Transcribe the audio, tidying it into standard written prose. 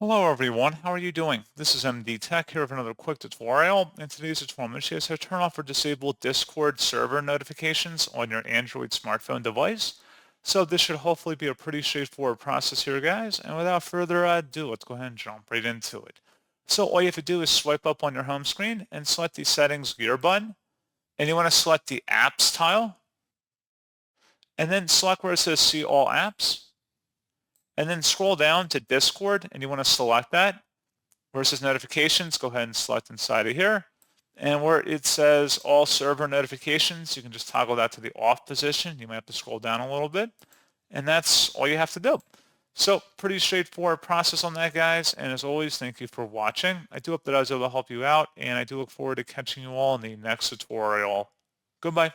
Hello everyone, how are you doing? This is MD Tech here with another quick tutorial. In today's tutorial, I'm going to show you how to turn off or disable Discord server notifications on your Android smartphone device. So this should hopefully be a pretty straightforward process here, guys. And without further ado, let's go ahead and jump right into it. So all you have to do is swipe up on your home screen and select the settings gear button. And you want to select the apps tile. And then select where it says see all apps. And then scroll down to Discord and you want to select that. Where it says notifications, go ahead and select inside of here. And where it says all server notifications, you can just toggle that to the off position. You might have to scroll down a little bit. And that's all you have to do. So pretty straightforward process on that, guys. And as always, thank you for watching. I do hope that I was able to help you out. And I do look forward to catching you all in the next tutorial. Goodbye.